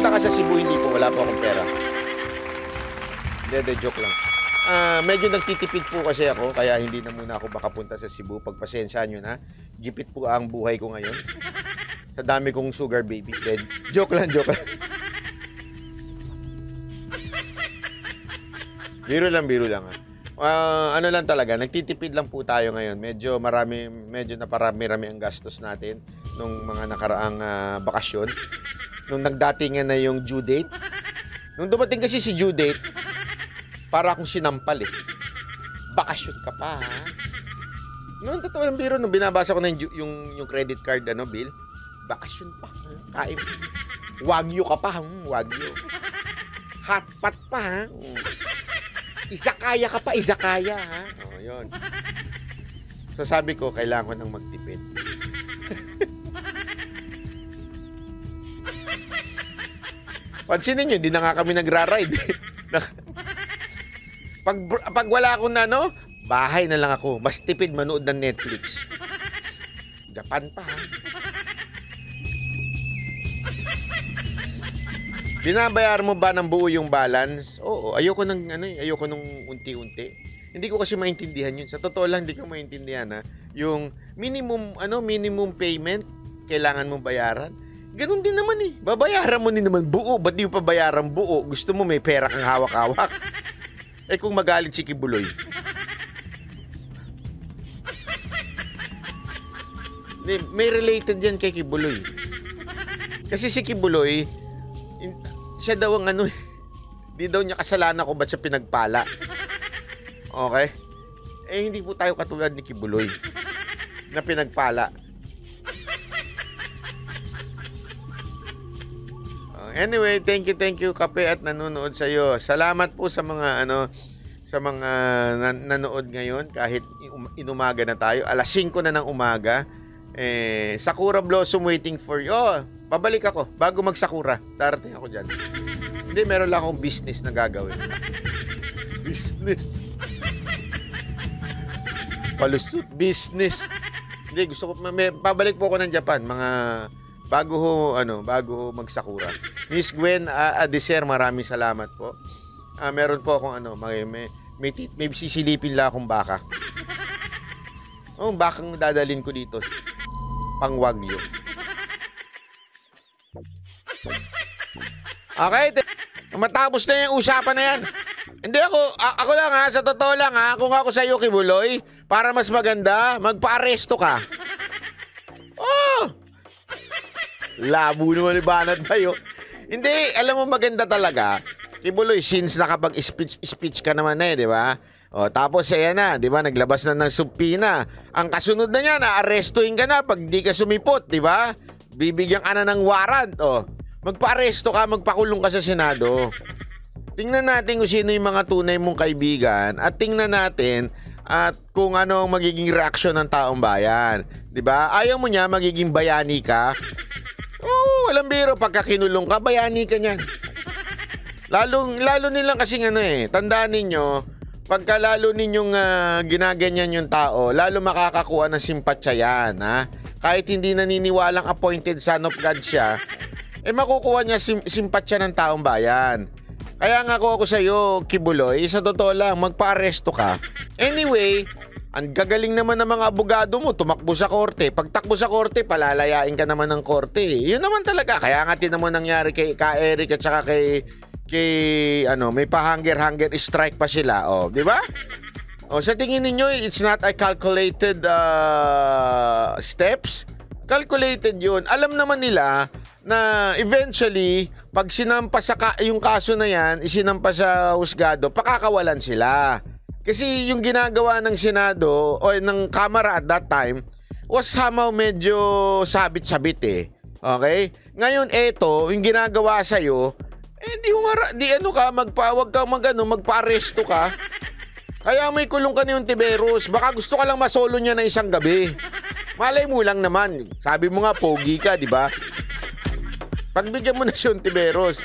Pupunta ka sa Cebu, hindi po, wala po akong pera. Hindi, joke lang. Medyo nagtitipid po kasi ako, kaya hindi na muna ako makapunta sa Cebu. Pagpasensya nyo na, gipit po ang buhay ko ngayon. Sa dami kong sugar baby. Dead. Joke lang. Biro lang. Ano lang talaga, nagtitipid lang po tayo ngayon. Medyo naparami-rami ang gastos natin nung mga nakaraang bakasyon. Nung nagdatingan na yung due date. Nung dumating kasi si due date, para akong sinampal eh. Bakasyon ka pa, ha? Noon, totoo lang biro, nung binabasa ko na yung credit card bill, bakasyon pa, ha? Kain. Wagyu ka pa, wagyu. Hotpot pa, ha? Izakaya ka pa, izakaya, ha? O, yun. So, sabi ko, kailangan ko nang magtipid. Pansinin nyo, hindi na nga kami nagra-ride. Pag wala akong bahay na lang ako. Mas tipid manood ng Netflix. Japan pa, ha? Binabayar mo ba ng buo yung balance? Oo, ayoko nung unti-unti. Hindi ko kasi maintindihan yun. Sa totoo lang, hindi ko maintindihan, ha? Yung minimum payment, kailangan mong bayaran. Ganun din naman eh. Babayaran mo din naman buo. Ba't di mo pa bayaran buo? Gusto mo may pera kang hawak-hawak. Eh kung magalit si Kibuloy. May related yan kay Kibuloy. Kasi si Kibuloy, siya daw ang di daw niya kasalanan kung ba't siya pinagpala. Okay? Eh hindi po tayo katulad ni Kibuloy na pinagpala. Anyway, thank you kape at nanonood sa iyo. Salamat po sa mga nanood ngayon kahit inumaga na tayo. Alas 5 na ng umaga. Sakura Blossom waiting for you. Oh, pabalik ako bago mag-sakura. Darating ako diyan. Hindi, meron lang akong business na gagawin. Business. Palusot business. Hindi, gusto ko pabalik po ako ng Japan bago magsakura. Miss Gwen Adeser, maraming salamat po. Meron po akong may sisilipin lang akong baka. Bakang dadalhin ko dito. Pang Wagyu. Okay, matapos na yung usapan na yan. Hindi ako lang ha, sa totoo lang ha, kung ako sa iyo Kibuloy, para mas maganda, magpa-aresto ka. Oh! Labo naman ni Banat Bayo. Hindi, alam mo maganda talaga. Kibuloy, since nakapag-speech ka naman di ba? O, tapos ayan na, di ba? Naglabas na ng subpoena. Ang kasunod na niya, na-arrestuin ka na pag di ka sumipot, di ba? Bibigyan ka na ng warrant. O, magpa-aresto ka, magpakulong ka sa Senado. Tingnan natin kung sino yung mga tunay mong kaibigan at tingnan natin at kung ano ang magiging reaksyon ng taong bayan. Di ba? Ayaw mo niya, magiging bayani ka. Walang biro, pagka kinulong ka, bayani ka niyan. Lalo nilang kasing tandaan ninyo, pagka lalo ninyong ginaganyan yung tao, lalo makakakuha ng simpatsya yan, ha? Kahit hindi naniniwalang appointed son of God siya, makukuha niya simpatsya ng taong bayan. Kaya nga ako sa iyo, Kibuloy, sa totoo lang, magpa-aresto ka. Anyway, ang gagaling naman ng mga abogado mo, tumakbo sa korte. Pag takbo sa korte, palalayain ka naman ng korte. Yun naman talaga. Kaya nga tinan mo nangyari kay Eric at saka kay may pa-hunger strike pa sila. Oh, di ba? Oh, sa tingin niyo, it's not a calculated steps. Calculated yun. Alam naman nila na eventually, pag sinampa yung kaso na yan, isinampa sa husgado, pakakawalan sila. Kasi yung ginagawa ng Senado o ng Kamara at that time was somehow medyo sabit-sabit eh. Okay? Ngayon yung ginagawa sa iyo, magpa-aresto ka. Kaya may kulong ka ni Ontiveros. Baka gusto ka lang masolo niya na isang gabi. Malay mo lang naman. Sabi mo nga pogi ka, di ba? Pagbigyan mo na si Ontiveros.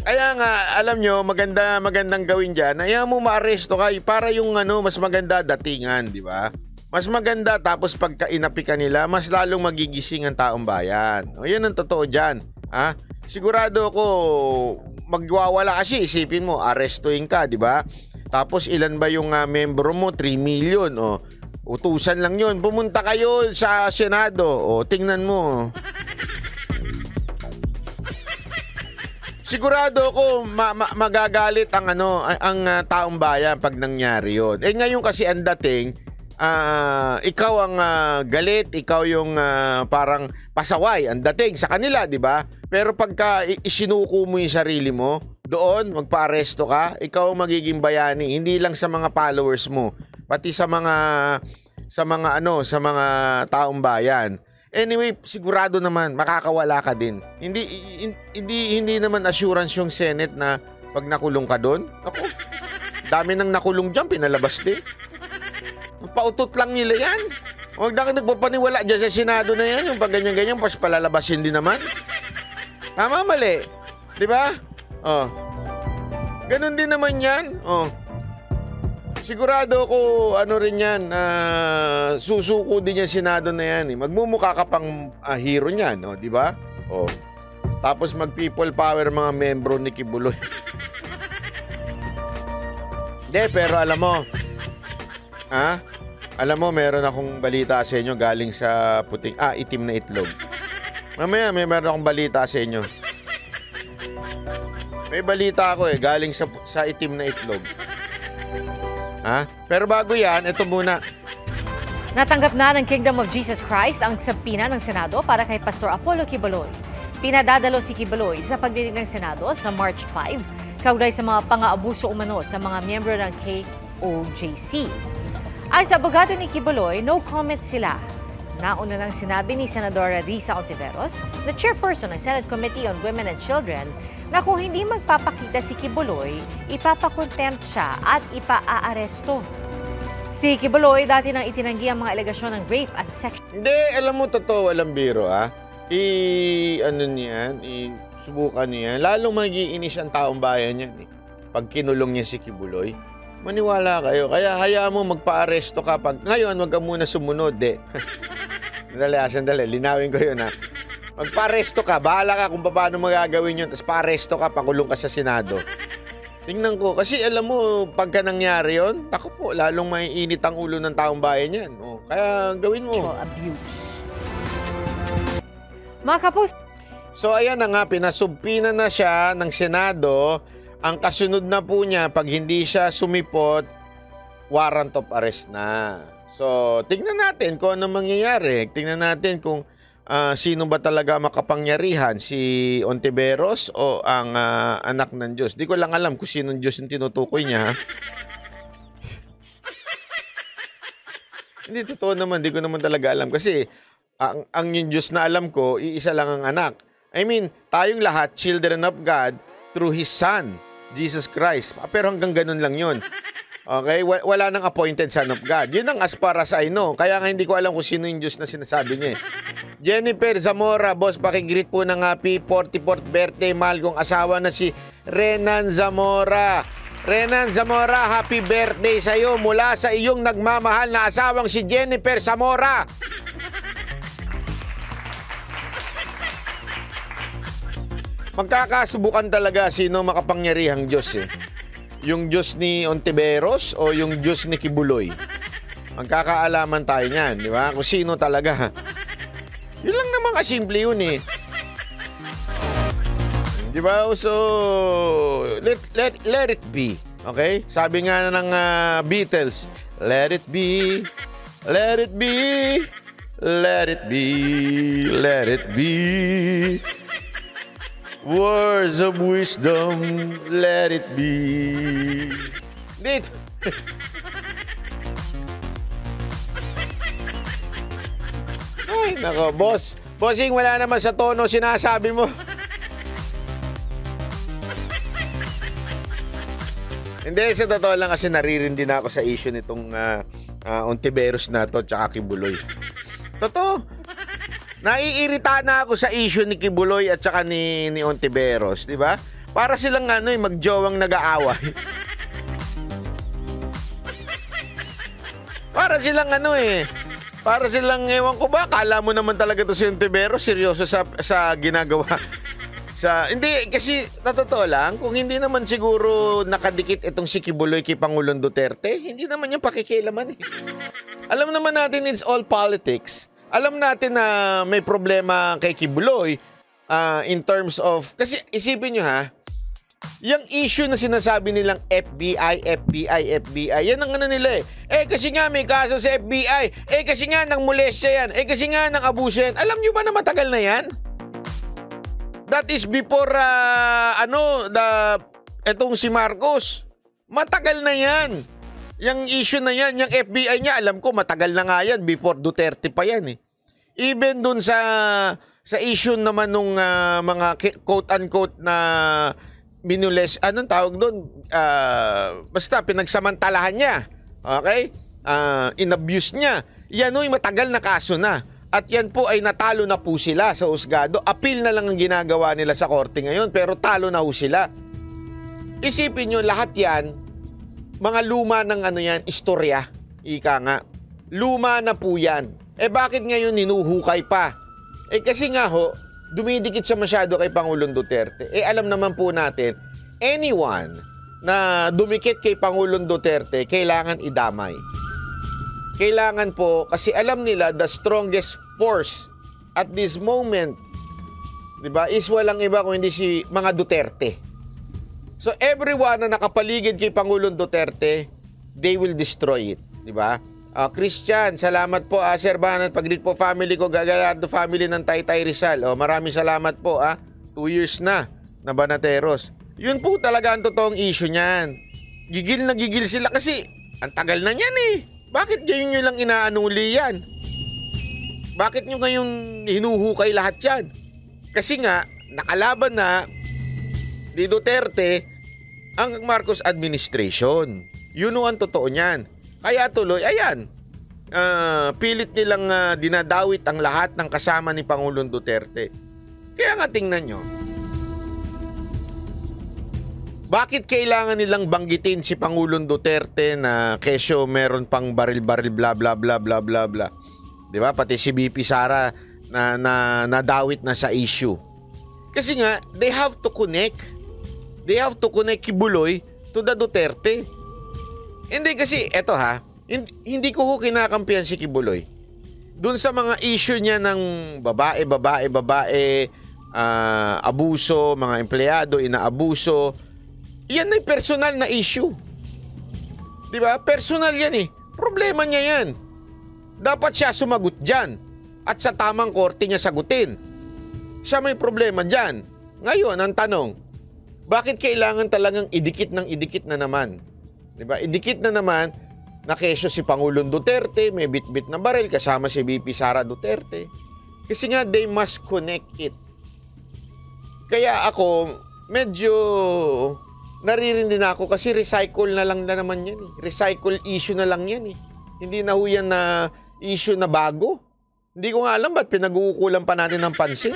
Kaya nga, alam nyo, magandang gawin dyan. Ayaw mo ma-aresto ka para yung mas maganda datingan, di ba? Mas maganda tapos pagka inapi ka nila, mas lalong magigising ang taong bayan. O yan ang totoo dyan. Ha? Sigurado ako magwawala kasi isipin mo, arestuin ka, di ba? Tapos ilan ba yung membro mo? 3 million. O, utusan lang yun. Pumunta kayo sa Senado. O, tingnan mo. Sigurado ako magagalit ang taong bayan pag nangyari yun. Eh ngayon kasi ang dating, ikaw ang galit, ikaw yung parang pasaway ang dating sa kanila, di ba? Pero pagka isinuko mo yung sarili mo, doon magpa-aresto ka, ikaw ang magiging bayani, hindi lang sa mga followers mo, pati sa mga taong bayan. Anyway, sigurado naman makakawala ka din. Hindi naman assurance yung Senate na pag nakulong ka doon. Ako, dami nang nakulong diyan, pinalabas din. Pautot lang nila yan. Huwag na kayo nagpapaniwala dyan sa Senado na yan. Yung pag ganyan-ganyan, pas palalabasin din naman. Tama, mali. Di ba? Oh. Ganun din naman yan. Oh. Sigurado ko, rin yan, susuko din yung Senado na yan. Magmumukha ka pang hero niyan, oh, di ba? Oh. Tapos mag-people power mga membro ni Kibuloy. Hindi, pero alam mo, meron akong balita sa inyo galing sa itim na itlog. Mamaya, meron akong balita sa inyo. May balita ako galing sa itim na itlog. Pero bago yan, ito muna. Natanggap na ng Kingdom of Jesus Christ ang sabina ng Senado para kay Pastor Apollo Quiboloy. Pinadadalo si Quiboloy sa pagdinig ng Senado sa March 5, kaugnay sa mga pang-aabuso umano sa mga miyembro ng KOJC. Ay sa abogado ni Quiboloy, no comment sila. Nauna nang sinabi ni Senadora Risa Ontiveros, na chairperson ng Senate Committee on Women and Children, na kung hindi magpapakita si Quiboloy, ipapakontempt siya at ipaaresto. Si Quiboloy dati nang itinanggi ang mga alegasyon ng rape at sex. Hindi, alam mo, totoo, walang biro, subukan niya. Lalong mag-iinis ang taong bayan niyan, pag kinulong niya si Quiboloy. Maniwala kayo. Kaya hayaan mo magpa-aresto ka. Ngayon, wag ka muna sumunod, Sandali. Linawin ko yun, Magpa-aresto ka. Bahala ka kung paano magagawin yun. Tapos pa-aresto ka, pakulong ka sa Senado. Tingnan ko. Kasi alam mo, pagka nangyari yun, ako po, lalong maiinit ang ulo ng taong bayan yan. Kaya gawin mo. Abuse. Mga kapos. So ayan na nga, pinasubpina na siya ng Senado. Ang kasunod na po niya, pag hindi siya sumipot, warrant of arrest na. So, tingnan natin kung ano mangyayari. Tingnan natin kung sino ba talaga makapangyarihan, si Ontiveros o ang anak ng Diyos. Di ko lang alam kung sinong Diyos yung tinutukoy niya. Hindi, totoo naman. Di ko naman talaga alam. Kasi ang yung Diyos na alam ko, iisa lang ang anak. I mean, tayong lahat, children of God, through His Son, Jesus Christ. Pero hanggang ganun lang yun. Okay? Wala nang appointed Son of God. Yun ang as far as I know. Kaya nga hindi ko alam kung sino yung Diyos na sinasabi niya. Jennifer Zamora, boss, pakigreet po ng happy 44th birthday, mahal kong asawa na si Renan Zamora. Renan Zamora, happy birthday sa iyo mula sa iyong nagmamahal na asawang si Jennifer Zamora. Magkakasubukan talaga sino makapangyarihang Diyos Yung Diyos ni Ontiveros o yung Diyos ni Quiboloy. Magkakaalaman tayo niyan, di ba? Kung sino talaga. Yun lang naman kasimple yun Di ba? So, let it be. Okay? Sabi nga ng Beatles, let it be, let it be, let it be, let it be. Words of wisdom, let it be. Dito. Ay, nako, boss. Bossing, wala naman sa tono sinasabi mo. Hindi, sa totoo lang kasi naririndi na ako sa issue nitong Ontiveros na to tsaka Quiboloy. Totoo. Naiirita na ako sa issue ni Quiboloy at saka ni Ontiveros, di ba? Para silang magjowang nag-aaway. Para para silang para silang, ewan ko ba, kala mo naman talaga to si Ontiveros, seryoso sa ginagawa. Hindi, kasi totoo lang, kung hindi naman siguro nakadikit itong si Kibuloy kay Pangulong Duterte, hindi naman yung pakikialaman eh. Alam naman natin it's all politics. Alam natin na may problema kay Kibuloy in terms of, kasi isipin nyo yung issue na sinasabi nilang FBI, yan ang nila kasi nga may kaso sa FBI, kasi nga nang molestia yan, kasi nga nang abuso yan. Alam nyo ba na matagal na yan? That is before, etong si Marcos. Matagal na yan. Yung issue na yan, yung FBI niya, alam ko matagal na nga yan, before Duterte pa yan eh. Even dun sa issue naman nung mga quote-unquote na minules, anong tawag doon? Basta pinagsamantalahan niya. Okay? Inabuse niya. Yan yung matagal na kaso na. At yan po ay natalo na po sila sa husgado. Appeal na lang ang ginagawa nila sa korte ngayon, pero talo na po sila. Isipin nyo, lahat yan, mga luma ng istorya. Ika nga. Luma na po yan. Bakit ngayon ninuhukay pa? Kasi nga dumidikit siya masyado kay Pangulong Duterte. Alam naman po natin, anyone na dumikit kay Pangulong Duterte, kailangan idamay. Kailangan po, kasi alam nila the strongest force at this moment, diba, is walang iba kung hindi si mga Duterte. So everyone na nakapaligid kay Pangulong Duterte, they will destroy it. Diba? Christian, salamat po Sir Banan, pag-greet po family ko, Gagallardo family ng Taytay Rizal. Maraming salamat po 2 years na Banateros. Yun po talaga ang totoong issue niyan. Gigil na gigil sila kasi ang tagal na niyan eh. Bakit ngayon nyo lang inaanuli yan? Bakit nyo ngayon hinuhukay lahat yan? Kasi nga, nakalaban na ni Duterte ang Marcos administration. Yun ang totoo niyan. Kaya tuloy, ayan, pilit nilang dinadawit ang lahat ng kasama ni Pangulong Duterte. Kaya nga tingnan nyo, bakit kailangan nilang banggitin si Pangulong Duterte na kesyo meron pang baril-baril bla bla bla bla bla bla. 'Di ba? Pati si BP Sara na nadawit na sa issue. Kasi nga they have to connect. They have to connect Kibuloy to the Duterte. Hindi kasi eto hindi ko kinakampihan si Kibuloy. Doon sa mga issue niya ng babae, abuso, mga empleyado inaabuso. Yan ay personal na issue. Diba? Personal yan eh. Problema niya yan. Dapat siya sumagot dyan. At sa tamang korte niya sagutin. Siya may problema dyan. Ngayon, ang tanong, bakit kailangan talagang idikit na naman? Diba? Idikit na naman na kesyo si Pangulong Duterte, may bit-bit na baril kasama si BP Sara Duterte. Kasi nga, they must connect it. Kaya ako, medyo naririndi na ako kasi recycle na lang na naman yan eh. Recycle issue na lang yan eh. Hindi na ho yan na issue na bago. Hindi ko nga alam ba't pinag-uukulan pa natin ng pansin.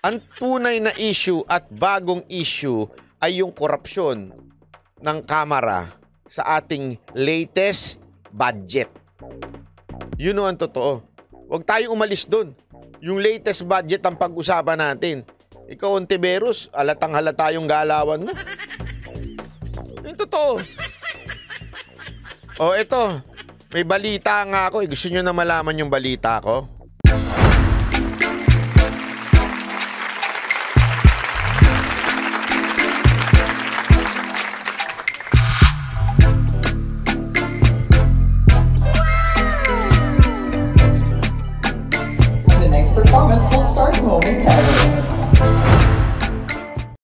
Ang tunay na issue at bagong issue ay yung korupsyon ng Kamara sa ating latest budget. Yun ang totoo. Huwag tayong umalis dun. Yung latest budget ang pag-usapan natin. Ikaw, Ontiveros, halatang-halata yung galawan mo. Yung totoo. Eto. May balita nga ako. Gusto nyo na malaman yung balita ko? The next performance will start momentarily.